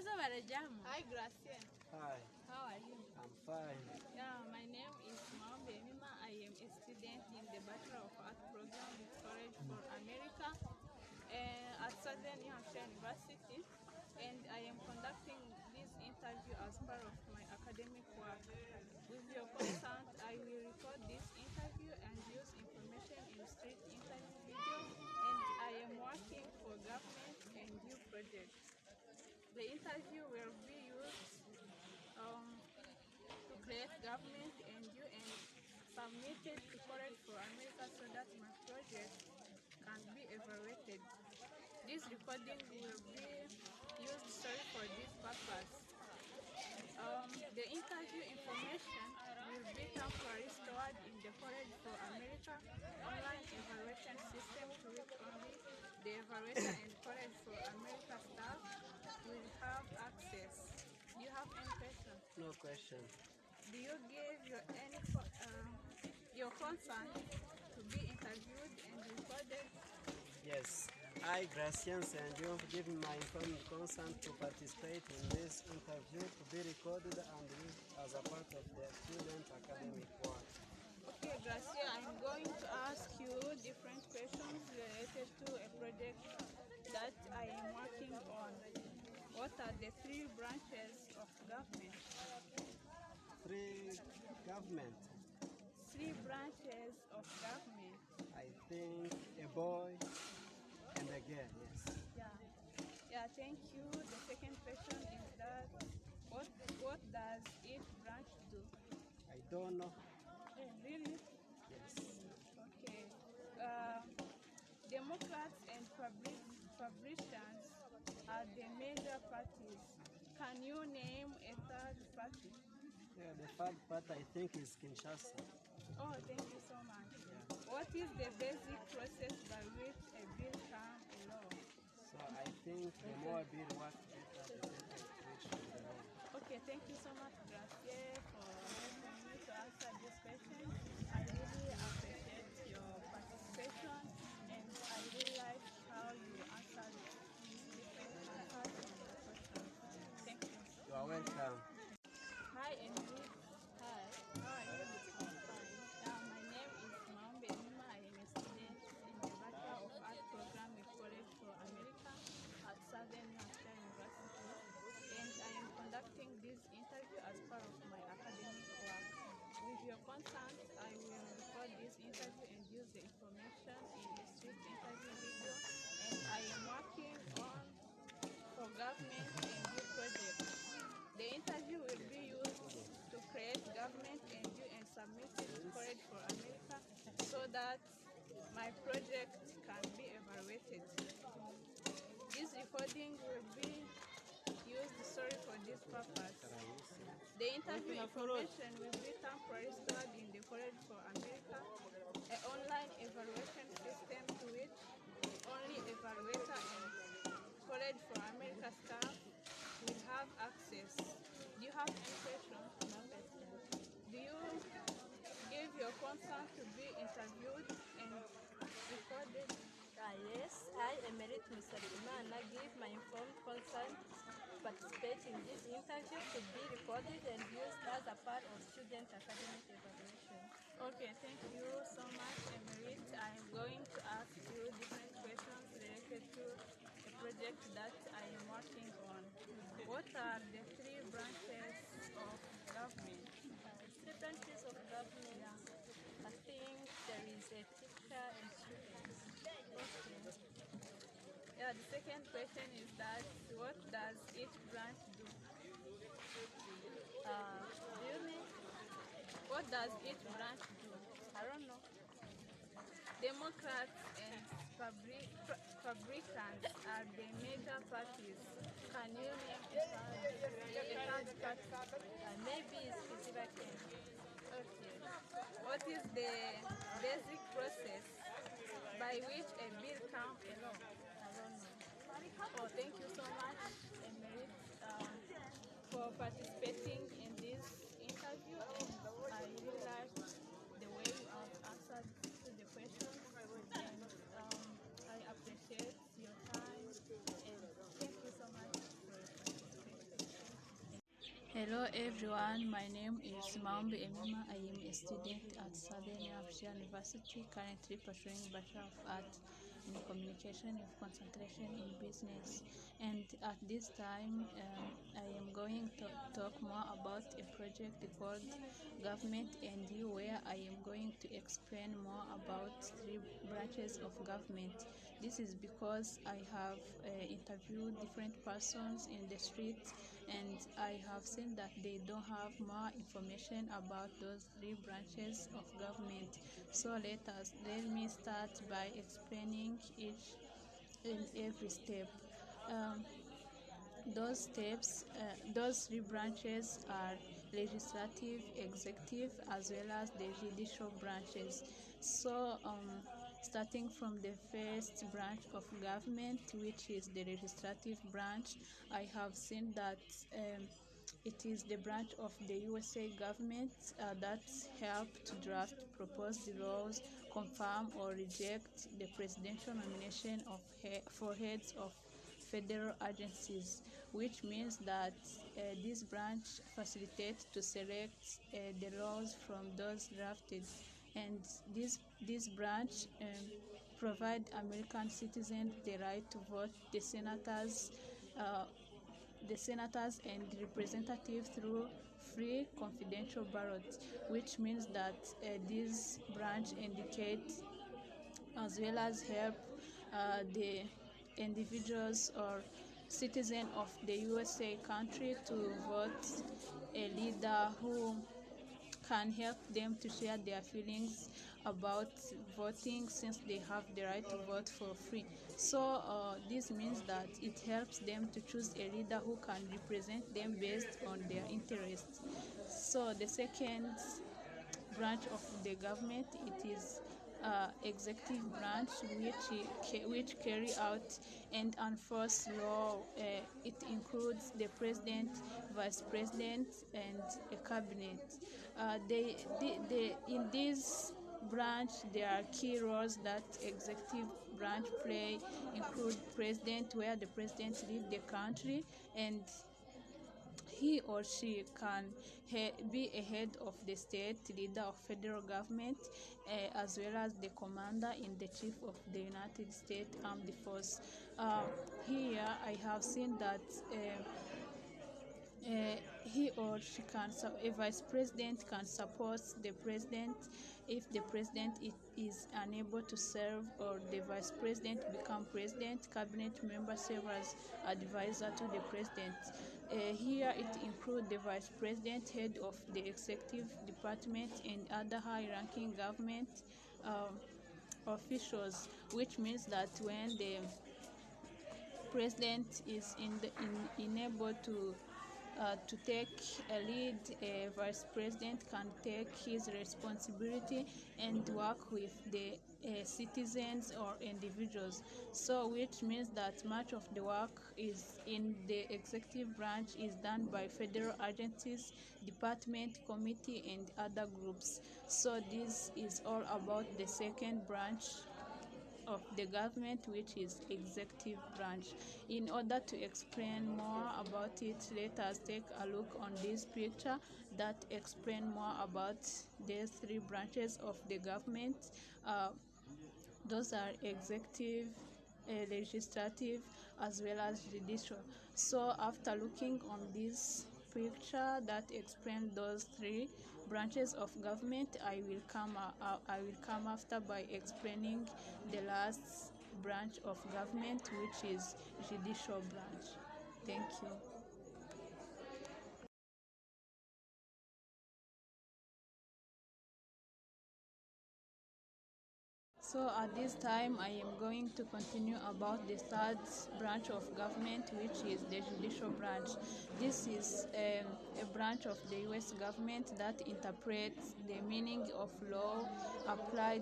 Hi, Gracia. Hi, How are you? I'm fine. Yeah, my name is Emima. I am a student in the Bachelor of Art program with College for America at Southern New Hampshire University, and I am conducting this interview as part of my academic work. With your consent, I will record this interview and use information illustrate interview video, and I am working for government and you project. The interview will be used to create government and UN submitted to College for America so that my project can be evaluated. This recording will be used solely for this purpose. The interview information will be temporarily stored in the College for America online evaluation system to which only the evaluator and College for America staff will have access. Do you have any questions? No question. Do you give your consent to be interviewed and recorded? Yes, I, Gracians, and you give me my informed consent to participate in this interview to be recorded and used as a part of the student academic work. Okay, Gracia, I'm going to ask you different questions related to a project that I am working on. What are the three branches of government? Three government. Three branches of government. I think a boy and a girl, yes. Yeah, thank you. The second question is that what does each branch do? I don't know. Really? Yes. Okay. Democrats and Republicans are the major parties. Can you name a third party? Yeah, the third part I think is Kinshasa. Oh, thank you so much. Yeah. What is the basic process by which a bill comes a law? So I think the more bill work better, the better it reach to the law. Okay, thank you so much, Gracie, for helping me to answer this question. I really appreciate your participation, and I really like how you answered these different answers on the questions. Thank you. You are welcome. Hi, Emily. Hi, How are you? I'm fine. My name is Emima. I am a student in the Bachelor of Art program with College for America at Southern New Hampshire University, and I am conducting this interview as part of my academic work. With your consent, I will record this interview and use the information in the street interview video, and I am working on for government and new projects. The interview will be used to create government and UN submitted to College for America so that my project can be evaluated. This recording will be used solely for this purpose. The interview information will be temporarily stored in the College for America, an online evaluation system to which only evaluator and College for America staff will have access. Do you have any questions? No question. Do you give your consent to be interviewed and recorded? Yes, I, Emeritus Mr. Emima, give my informed consent to participate in this interview to be recorded and used as a part of student academic evaluation. Okay, thank you so much, Emerit. I am going to ask you different questions related to a project that I am working on. What are the three branches of government? Three branches of government. Yeah. I think there is a teacher and students. Okay. Yeah, the second question is that what does each branch do? Do you mean? What does each branch do? I don't know. Democrats and Republicans are the major parties. Can you name a third party? Maybe it's Kizibake. Okay. What is the basic process by which a bill comes a law? I don't know. Oh, thank you so much, Emerit, for participating in this interview. And I really like the way you have answered to the questions. And I appreciate your time. And thank you so much for your participation. Hello everyone, my name is Emima. I am a student at Southern Hampshire University, currently pursuing Bachelor of Arts in Communication with concentration in Business. And at this time, I am going to talk more about a project called Government and You, where I am going to explain more about three branches of government. This is because I have interviewed different persons in the street, and I have seen that they don't have more information about those three branches of government. So let me start by explaining each and every step. Um, those three branches are legislative, executive, as well as the judicial branches. So, starting from the first branch of government, which is the legislative branch, I have seen that it is the branch of the USA government that help to draft proposed laws, confirm or reject the presidential nomination of for heads of federal agencies, which means that this branch facilitates to select the laws from those drafted, and this branch provide American citizens the right to vote uh, the senators and representatives through free confidential ballots, which means that this branch indicates as well as help the individuals or citizens of the USA country to vote a leader who can help them to share their feelings about voting, since they have the right to vote for free. So this means that it helps them to choose a leader who can represent them based on their interests. So the second branch of the government, it is executive branch, which carry out and enforce law. It includes the president, vice president, and a cabinet. In this branch, there are key roles that executive branch play, include president, where the president leads the country, and he or she can be a head of the state, leader of federal government, as well as the commander in the chief of the United States Armed Force. Here I have seen that he or she can, a vice president can support the president if the president is unable to serve, or the vice president become president. Cabinet member serve as advisor to the president. Here it includes the vice president, head of the executive department, and other high-ranking government officials, which means that when the president is unable to take a lead, a vice president can take his responsibility and work with the citizens or individuals. So, which means that much of the work is in the executive branch is done by federal agencies, department, committee, and other groups. So, this is all about the second branch of the government, which is executive branch. In order to explain more about it, let us take a look on this picture that explain more about these three branches of the government. Uh, those are executive, legislative, as well as judicial. So after looking on this picture that explain those three branches of government, I will come after by explaining the last branch of government, which is judicial branch. Thank you. So at this time, I am going to continue about the third branch of government, which is the judicial branch. This is a branch of the U.S. government that interprets the meaning of law, apply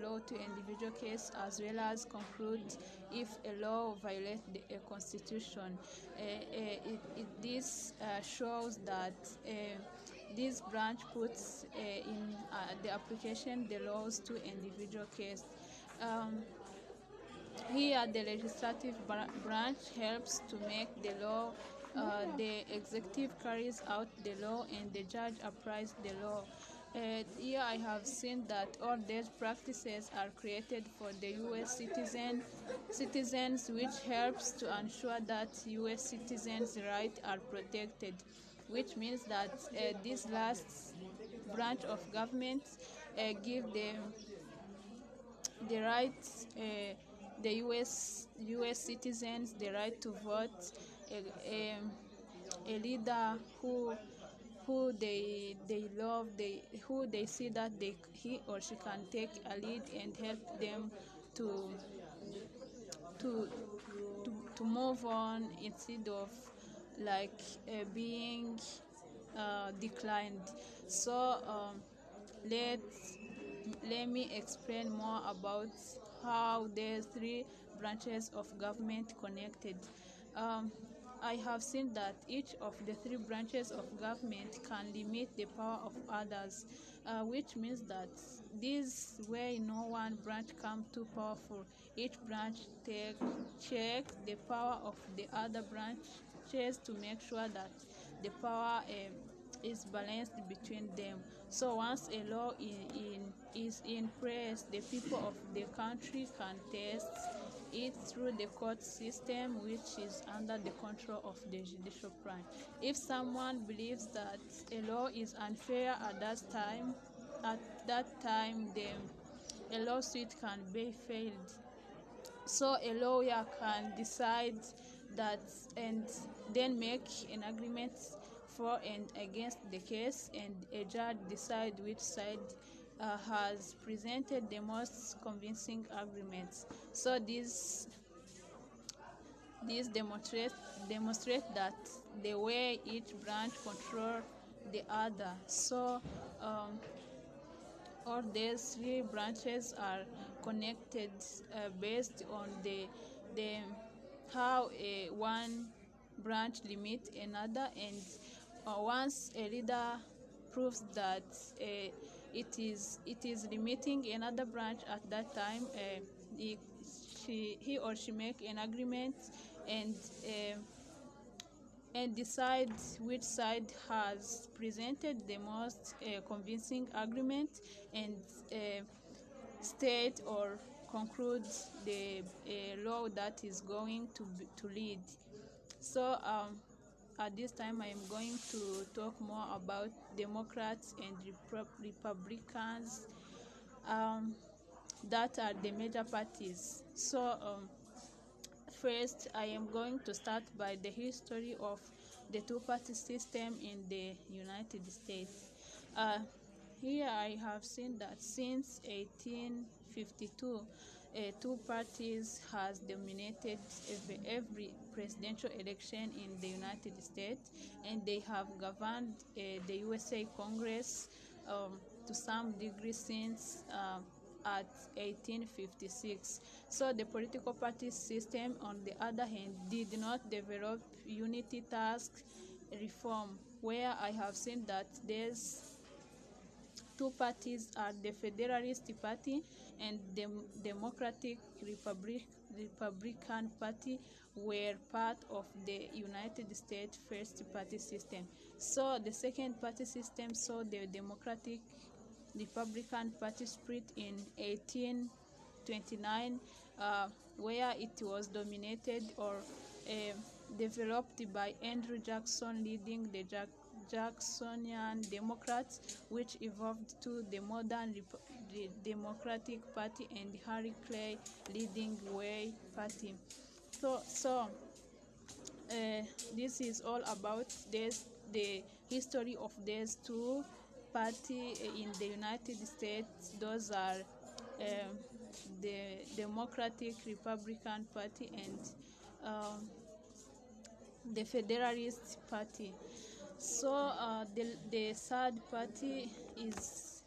law to individual case, as well as conclude if a law violates the constitution. This shows that this branch puts in the application the laws to individual case. Um, Here, the legislative branch helps to make the law The executive carries out the law and the judge applies the law. Here I have seen that all these practices are created for the U.S. citizens, which helps to ensure that U.S. citizens' rights are protected, which means that this last branch of government give the rights, the U.S. citizens the right to vote, a, a leader who they love, who they see that he or she can take a lead and help them to to to move on instead of like being declined. So let's let me explain more about how the three branches of government connected. Um, I have seen that each of the three branches of government can limit the power of others, which means that this way no one branch come too powerful. Each branch check the power of the other branches to make sure that the power is balanced between them. So once a law is in place, the people of the country can test it through the court system, which is under the control of the judicial branch. If someone believes that a law is unfair at that time, a lawsuit can be filed. So a lawyer can decide that and then make an agreement for and against the case, and a judge decide which side has presented the most convincing arguments. So this demonstrate that the way each branch control the other. So all these three branches are connected based on the how one branch limit another, and once a leader proves that it is limiting another branch at that time, he or she make an agreement and uh, and decide which side has presented the most convincing argument, and state or conclude the law that is going to lead. So at this time I am going to talk more about Democrats and Republicans, that are the major parties. So first, I am going to start by the history of the two-party system in the United States. Here I have seen that since 1852, two parties has dominated every presidential election in the United States, and they have governed the USA Congress to some degree since at 1856. So the political party system, on the other hand, did not develop unity task reform, where I have seen that there's two parties are the Federalist Party and the Democratic Republican Party were part of the United States first party system. So the second party system saw the Democratic Republican Party split in 1829, where it was dominated or developed by Andrew Jackson leading the Jacksonian Democrats, which evolved to the modern Democratic Party and Harry Clay leading Way Party. So this is all about the history of these two parties in the United States. Those are the Democratic Republican Party and the Federalist Party. So the third party is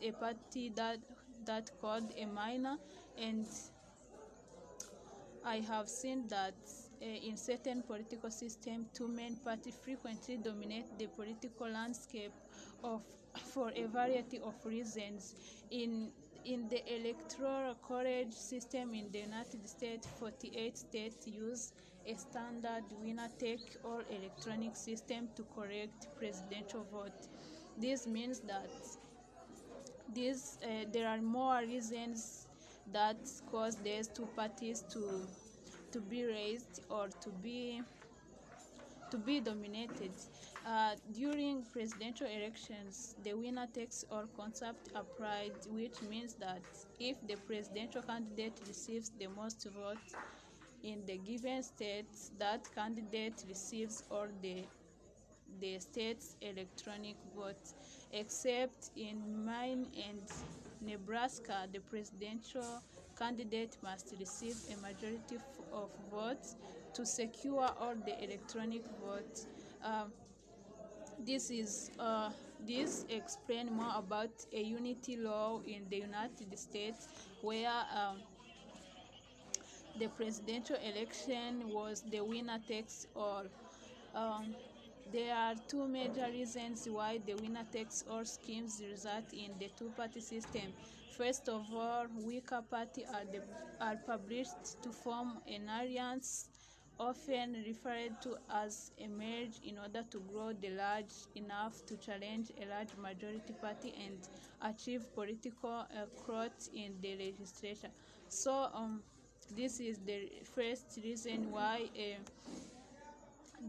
a party that called Emima, and I have seen that in certain political systems, two main parties frequently dominate the political landscape of for a variety of reasons. In In the electoral college system in the United States, 48 states use a standard winner-take-all electronic system to correct presidential vote. This means that there are more reasons that cause these two parties to be raised or to be dominated. During presidential elections, the winner takes all concept applied, which means that if the presidential candidate receives the most votes in the given state, that candidate receives all the state's electronic votes, except in Maine and Nebraska, the presidential candidate must receive a majority of votes to secure all the electronic votes. Um, this explains more about a unity law in the United States, where the presidential election was the winner takes all. Um, there are two major reasons why the winner takes all schemes result in the two-party system. First of all, weaker parties are published to form an alliance, often referred to as a merge, in order to grow the large enough to challenge a large majority party and achieve political growth in the legislature. So this is the first reason why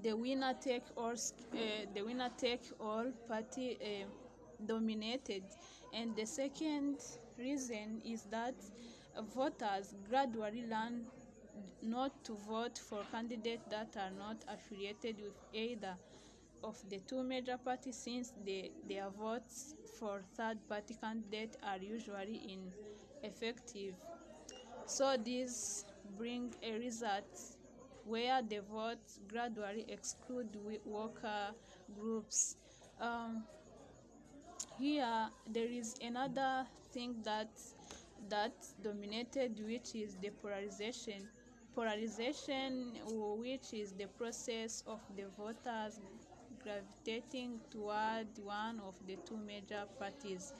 the winner take all party dominated. And the second reason is that voters gradually learn not to vote for candidates that are not affiliated with either of the two major parties, since their votes for third party candidates are usually ineffective. So this brings a result where the votes gradually exclude worker groups. Um, Here there is another thing that dominated, which is the polarization. Polarization, which is the process of the voters gravitating toward one of the two major parties.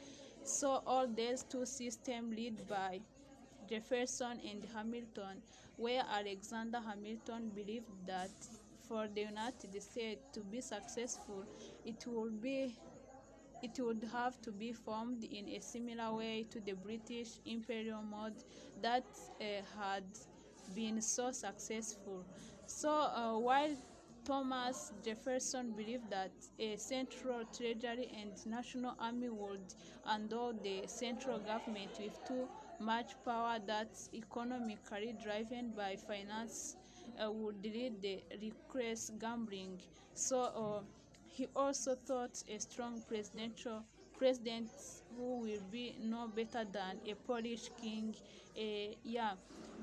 So all these two systems lead by Jefferson and Hamilton, where Alexander Hamilton believed that for the United States to be successful, it would have to be formed in a similar way to the British imperial mode that had been so successful. So while Thomas Jefferson believed that a central treasury and national army would endow the central government with too much power that's economically driven by finance, would lead the reckless gambling. So he also thought a strong president who will be no better than a Polish king. Yeah,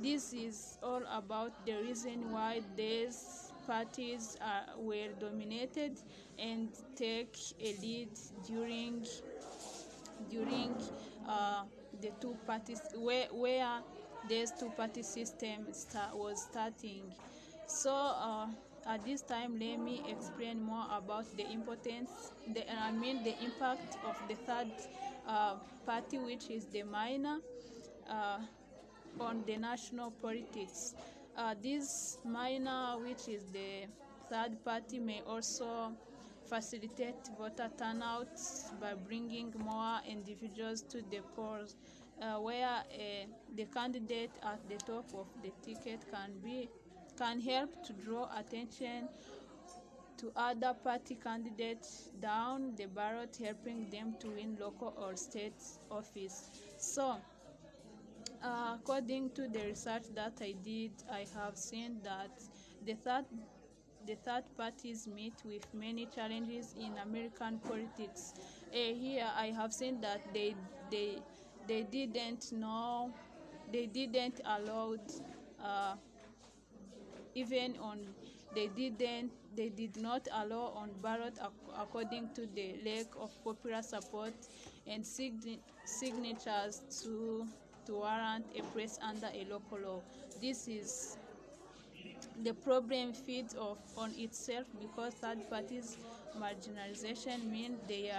this is all about the reason why these parties were dominated and take a lead during the two parties where this two party system was starting. So at this time, let me explain more about the importance, the impact of the third party, which is the minor, uh, on the national politics. This minor, which is the third party, may also facilitate voter turnout by bringing more individuals to the polls, where the candidate at the top of the ticket can help to draw attention to other party candidates down the ballot, helping them to win local or state office. So according to the research that I did, I have seen that the third parties meet with many challenges in American politics. Here I have seen that they didn't know they didn't allow uh, even on they did not allow on ballot according to the lack of popular support and signatures to warrant a press under a local law. This is the problem feeds off on itself, because third parties marginalization means they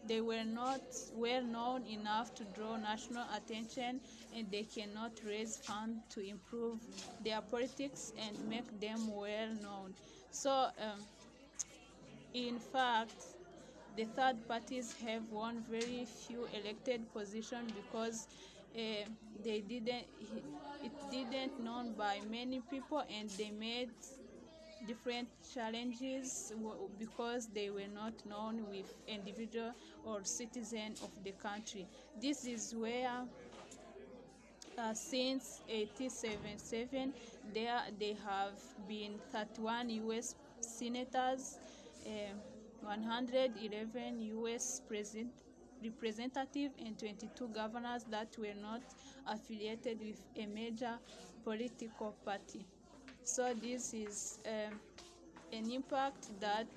they were not well known enough to draw national attention, and they cannot raise funds to improve their politics and make them well known. So in fact, the third parties have won very few elected positions because they didn't it didn't known by many people, and they made different challenges because they were not known with individual or citizen of the country. This is where since 1877 they have been 31 U.S. senators, 111 U.S. representatives, and 22 governors that were not affiliated with a major political party. So this is an impact that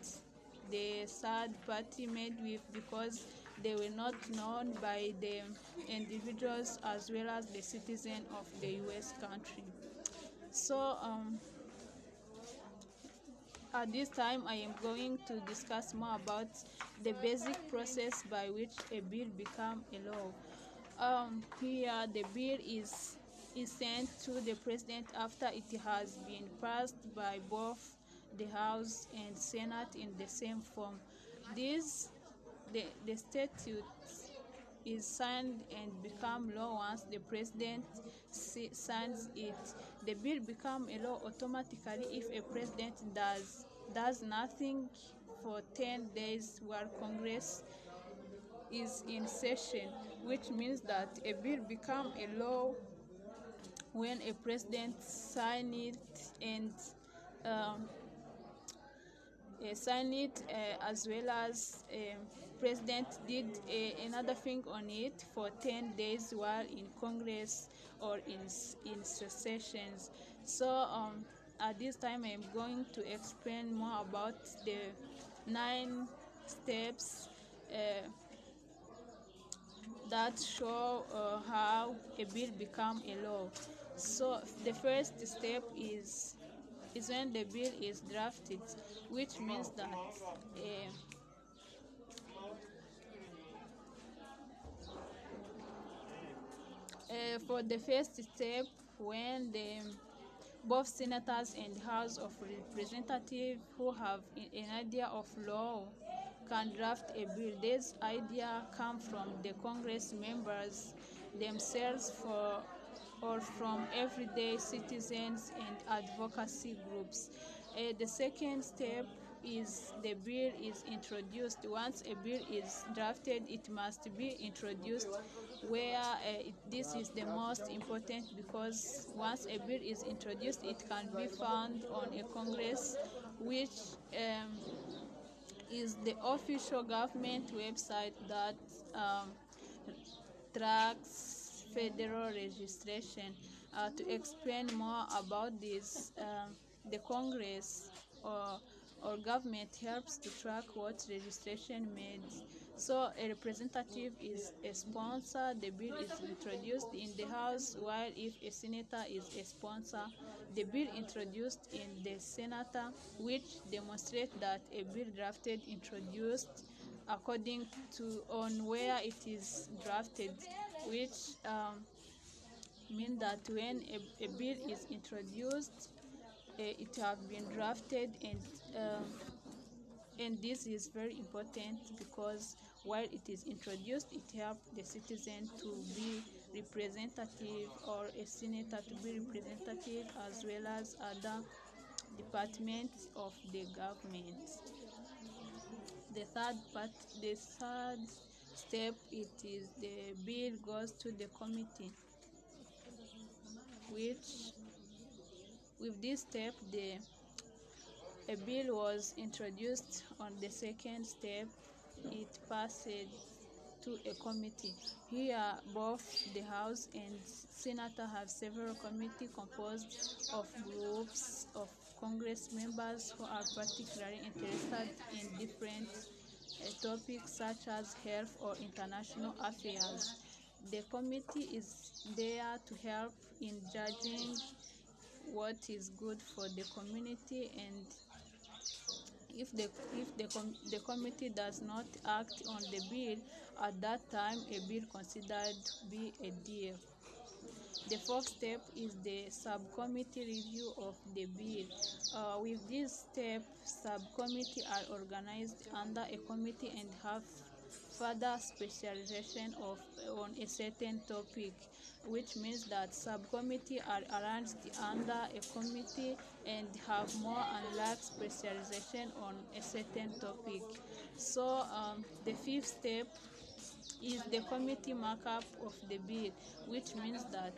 the third party made with because they were not known by the individuals as well as the citizen of the U.S. country. So at this time, I am going to discuss more about the basic process by which a bill becomes a law. Here, the bill is sent to the president after it has been passed by both the House and Senate in the same form. The statute is signed and become law once the president signs it. The bill becomes a law automatically if a president does nothing for 10 days while Congress is in session, which means that a bill becomes a law when a president signs it and um, sign it as well as president did another thing on it for 10 days while in Congress or in sessions. So at this time I am going to explain more about the 9 steps that show how a bill become a law. So the first step is when the bill is drafted, which means that for the first step, when both senators and House of Representatives who have an idea of law can draft a bill, this idea comes from the Congress members themselves or from everyday citizens and advocacy groups. The second step is the bill is introduced. Once a bill is drafted, it must be introduced, where this is the most important because once a bill is introduced, it can be found on a Congress, which is the official government website that tracks federal registration. To explain more about this, the Congress or government helps to track what registration means. So a representative is a sponsor, the bill is introduced in the House, while if a senator is a sponsor, the bill introduced in the senator, which demonstrates that a bill drafted introduced according to on where it is drafted, which mean that when a bill is introduced, it have been drafted, and this is very important because while it is introduced, it helps the citizen to be representative or a senator to be representative as well as other departments of the government. The third step, it is the bill goes to the committee, which with this step a bill was introduced on the second step, it passed to a committee. Here, both the House and Senate have several committees composed of groups of Congress members who are particularly interested in different topics such as health or international affairs. The committee is there to help in judging what is good for the community the committee does not act on the bill at that time, a bill considered be a deal. The fourth step is the subcommittee review of the bill. With this step, subcommittee are organized under a committee and have further specialization on a certain topic, which means that subcommittee are arranged under a committee and have more and less specialization on a certain topic. So the fifth step is the committee markup of the bill, which means that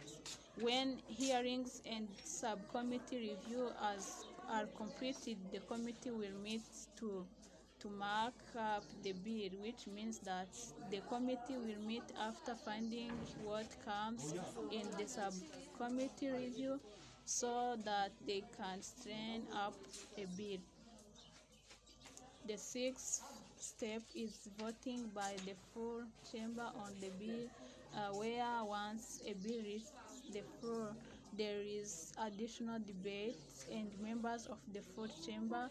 when hearings and subcommittee review are completed, the committee will meet to mark up the bill, which means that the committee will meet after finding what comes in the subcommittee review so that they can straighten up a bill. The sixth step is voting by the full chamber on the bill, where once a bill reaches the floor, there is additional debate and members of the full chamber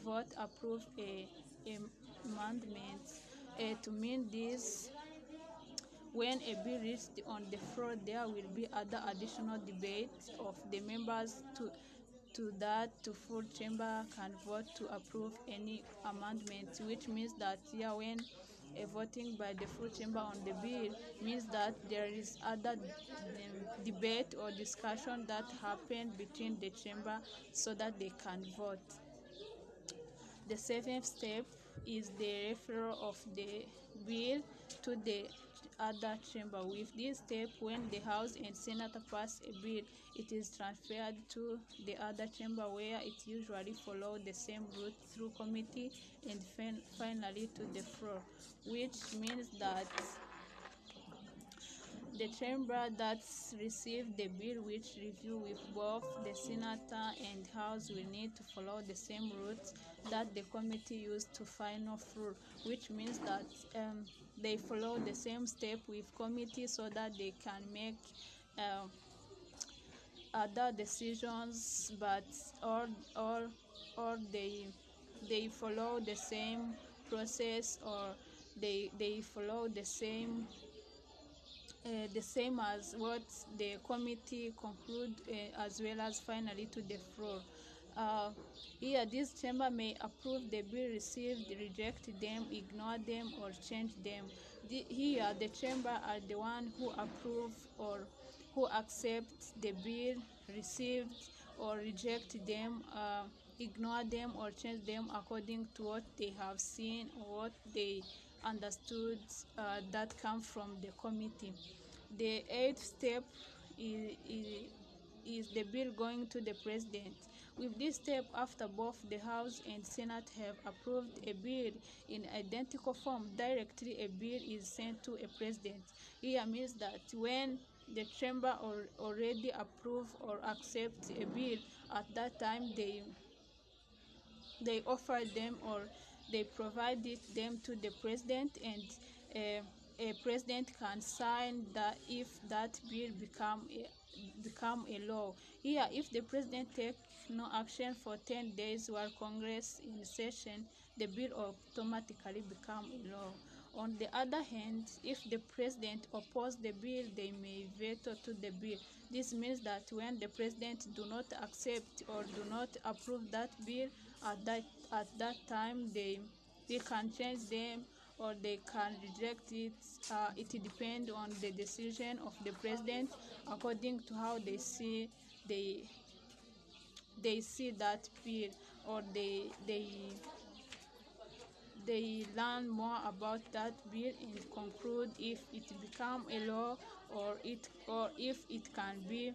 vote approve a amendment. To mean this, when a bill reaches on the floor, there will be other additional debate of the members to that to full chamber can vote to approve any amendment, which means that here when a voting by the full chamber on the bill means that there is other debate or discussion that happen between the chamber so that they can vote. The seventh step is the referral of the bill to the other chamber. With this step, when the House and Senate pass a bill, it is transferred to the other chamber where it usually follows the same route through committee and finally to the floor, which means that the chamber that received the bill, which review with both the senator and house, will need to follow the same route that the committee used to final floor, which means that they follow the same step with committee so that they can make other decisions, but or they follow the same process, or they follow the same as what the committee conclude, as well as finally to the floor. Here, this chamber may approve the bill received, reject them, ignore them, or change them. Here, the chamber are the one who approve or who accept the bill received or reject them, ignore them, or change them according to what they have seen or what they understood that come from the committee. The eighth step is the bill going to the president. With this step, after both the House and Senate have approved a bill in identical form, directly a bill is sent to a president. Here means that when the chamber already approve or accept a bill, at that time they offer them or they provided them to the president, and a president can sign that if that bill become a law. Here, if the president take no action for 10 days while Congress in session, the bill automatically become a law. On the other hand, if the president oppose the bill, they may veto to the bill. This means that when the president do not accept or do not approve that bill, at that time they can change them or they can reject it. It depends on the decision of the president according to how they see that bill, or they learn more about that bill and conclude if it become a law or if it can be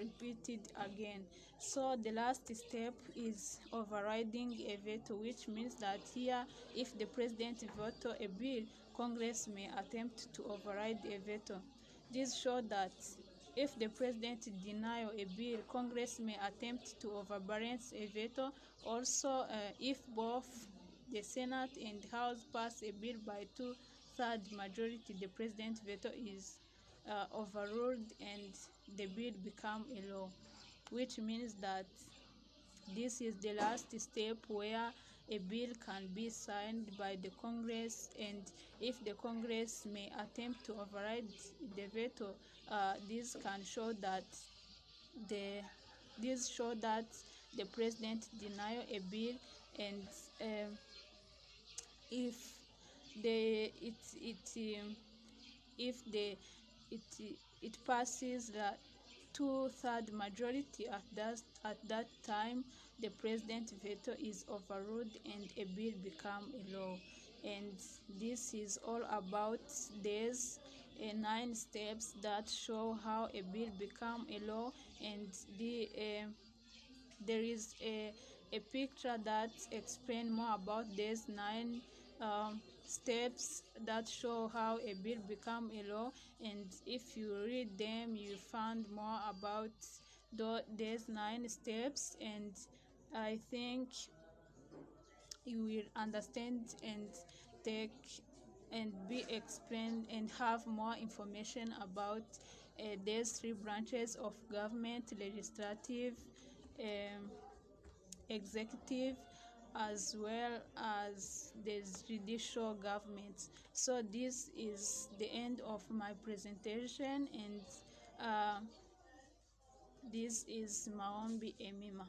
repeated again. So the last step is overriding a veto, which means that here, if the president veto a bill, Congress may attempt to override a veto. This shows that if the president denies a bill, Congress may attempt to overbalance a veto. Also, if both the Senate and House pass a bill by two-thirds majority, the president's veto is overruled and the bill become a law, which means that this is the last step where a bill can be signed by the Congress, and if the Congress may attempt to override the veto, this can show that the this show that the president deny a bill, and um, if the if the it it passes the two-third majority at that time, the president veto is overruled and a bill become a law. And this is all about these 9 steps that show how a bill become a law. And there is a picture that explains more about these 9 steps that show how a bill become a law. And if you read them, you find more about these 9 steps, and I think you will understand and take and be explained and have more information about these 3 branches of government: legislative, um, executive, as well as the judicial government. So this is the end of my presentation, and this is Maombi Emima.